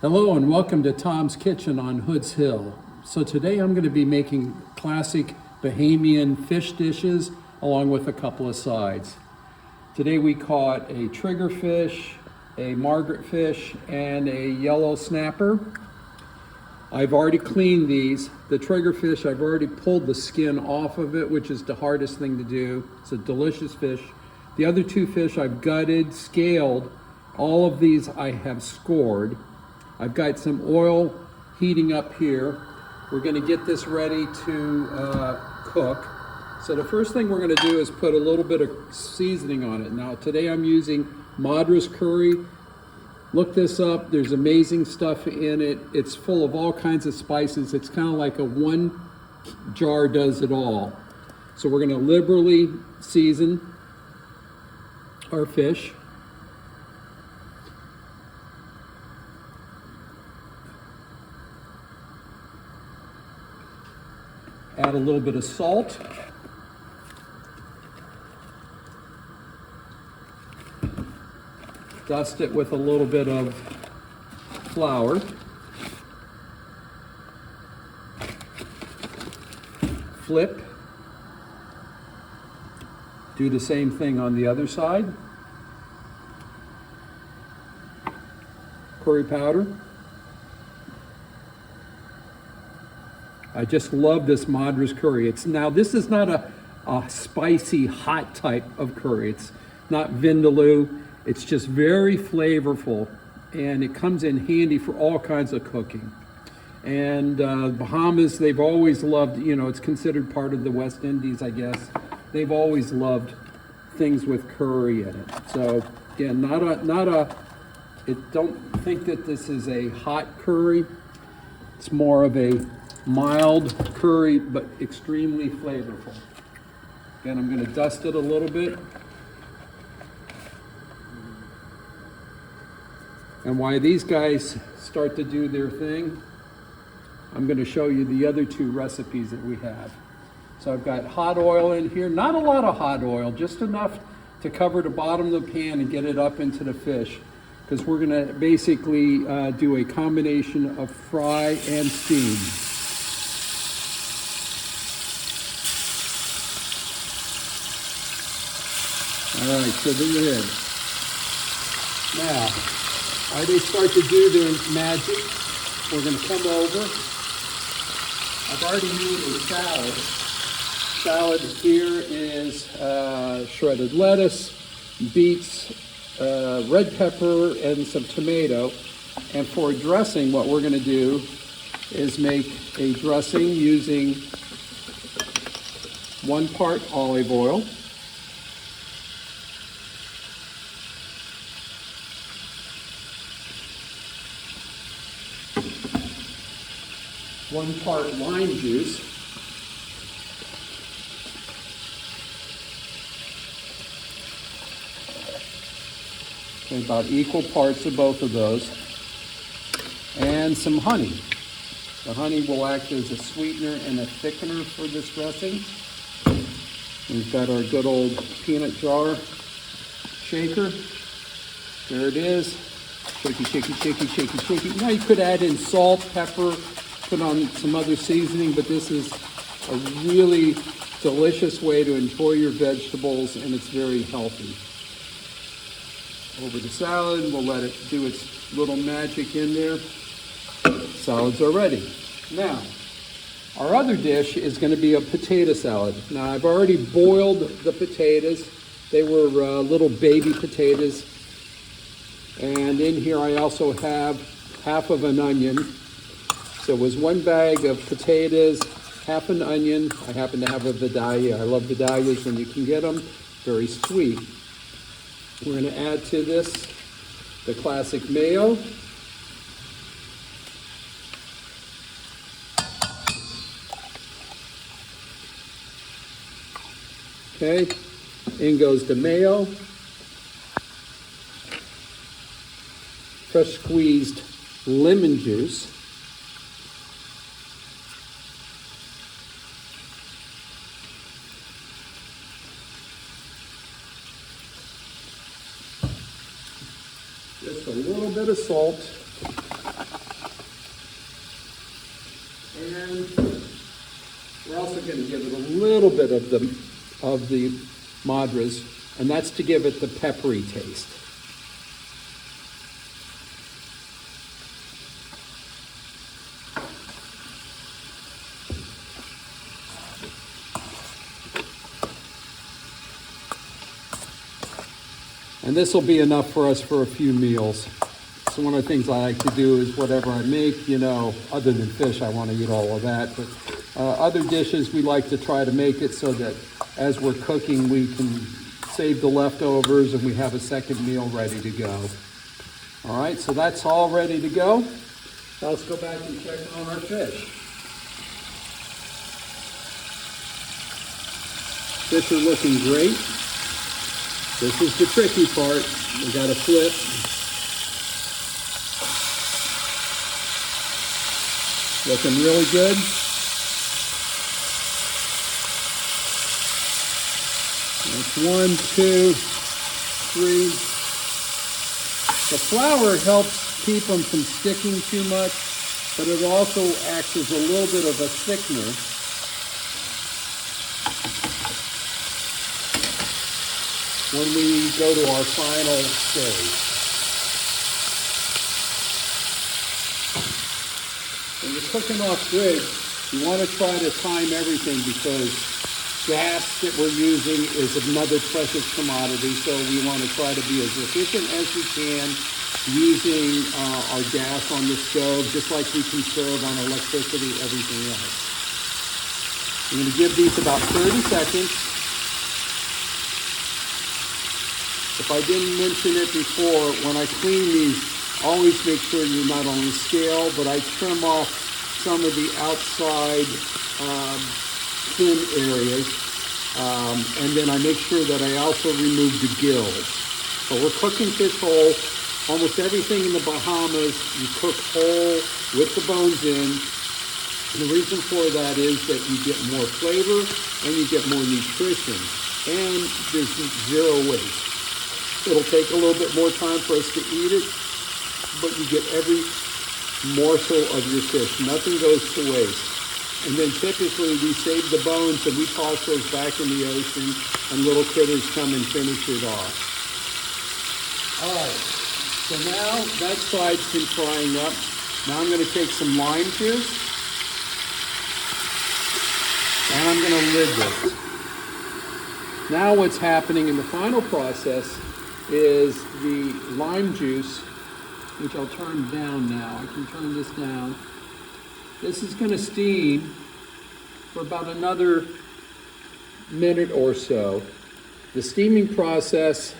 Hello and welcome to Tom's Kitchen on Hood's Hill. So today I'm going to be making classic Bahamian fish dishes along with a couple of sides. Today we caught a triggerfish, a Margaret fish, and a yellow snapper. I've already cleaned these. The triggerfish, I've already pulled the skin off of it, which is the hardest thing to do. It's a delicious fish. The other two fish I've gutted, scaled. All of these I have scored. I've got some oil heating up here. We're going to get this ready to cook. So the first thing we're going to do is put a little bit of seasoning on it. Now today I'm using Madras curry. Look this up. There's amazing stuff in it. It's full of all kinds of spices. It's kind of like a one jar does it all. So we're going to liberally season our fish. Add a little bit of salt. Dust it with a little bit of flour. Flip. Do the same thing on the other side. Curry powder. I just love this Madras curry. This is not a spicy, hot type of curry. It's not vindaloo. It's just very flavorful, and it comes in handy for all kinds of cooking. And Bahamas, they've always loved, it's considered part of the West Indies, I guess. They've always loved things with curry in it. So again, don't think that this is a hot curry. It's more of a mild curry, but extremely flavorful. Again, I'm going to dust it a little bit. And while these guys start to do their thing, I'm going to show you the other two recipes that we have. So I've got hot oil in here, not a lot of hot oil, just enough to cover the bottom of the pan and get it up into the fish, because we're going to basically do a combination of fry and steam. All right, so there it is. Now, while they start to do their magic, we're going to come over. I've already made a salad. Salad here is shredded lettuce, beets, red pepper, and some tomato. And for a dressing, what we're going to do is make a dressing using 1 part olive oil, 1 part lime juice, okay, about equal parts of both of those, and some honey. The honey will act as a sweetener and a thickener for this dressing. We've got our good old peanut jar shaker. There it is. Shaky, shaky, shaky, shaky, shaky. Now you could add in salt, pepper, put on some other seasoning, but this is a really delicious way to enjoy your vegetables, and it's very healthy. Over the salad, we'll let it do its little magic in there. Salads are ready. Now, our other dish is going to be a potato salad. Now, I've already boiled the potatoes. They were little baby potatoes. And in here I also have half of an onion. So it was 1 bag of potatoes, half an onion. I happen to have a Vidalia. I love Vidalias when you can get them. Very sweet. We're going to add to this the classic mayo. Okay, in goes the mayo. Fresh squeezed lemon juice. Just a little bit of salt. And we're also going to give it a little bit of the madras, and that's to give it the peppery taste. And this will be enough for us for a few meals. So one of the things I like to do is whatever I make, you know, other than fish, I want to eat all of that. But other dishes, we like to try to make it so that as we're cooking, we can save the leftovers and we have a second meal ready to go. All right, so that's all ready to go. Now let's go back and check on our fish. Fish are looking great. This is the tricky part. We got to flip. Looking really good. That's 1, 2, 3. The flour helps keep them from sticking too much, but it also acts as a little bit of a thickener. When we go to our final stage. When you're cooking off grid, you want to try to time everything because gas that we're using is another precious commodity, so we want to try to be as efficient as we can using our gas on the stove, just like we conserve on electricity, everything else. I'm going to give these about 30 seconds. If I didn't mention it before, when I clean these, always make sure you not only scale, but I trim off some of the outside thin areas, and then I make sure that I also remove the gills. So we're cooking fish whole. Almost everything in the Bahamas, you cook whole with the bones in. And the reason for that is that you get more flavor and you get more nutrition, and there's zero waste. It'll take a little bit more time for us to eat it, but you get every morsel of your fish. Nothing goes to waste. And then typically we save the bones and we toss those back in the ocean and little critters come and finish it off. All right, so now that side's been frying up. Now I'm going to take some lime juice and I'm going to lid this. Now what's happening in the final process is the lime juice, which I'll turn down now. I can turn this down. This is going to steam for about another minute or so. The steaming process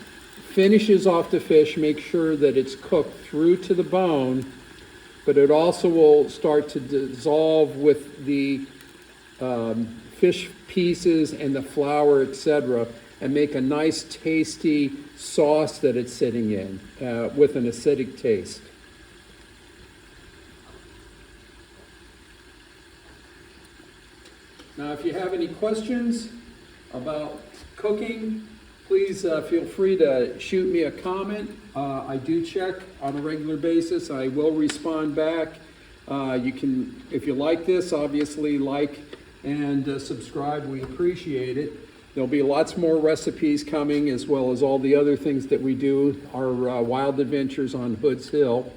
finishes off the fish, make sure that it's cooked through to the bone, but it also will start to dissolve with the fish pieces and the flour, etc., and make a nice tasty sauce that it's sitting in with an acidic taste. Now, if you have any questions about cooking, please feel free to shoot me a comment. I do check on a regular basis. I will respond back. You can, if you like this, obviously like and subscribe. We appreciate it. There'll be lots more recipes coming, as well as all the other things that we do, our wild adventures on Hood's Hill.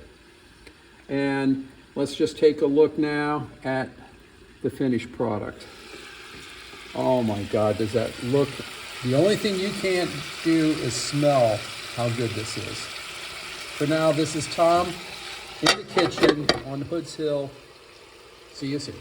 And let's just take a look now at the finished product. Oh my God, does that look? The only thing you can't do is smell how good this is. For now, this is Tom in the kitchen on Hood's Hill. See you soon.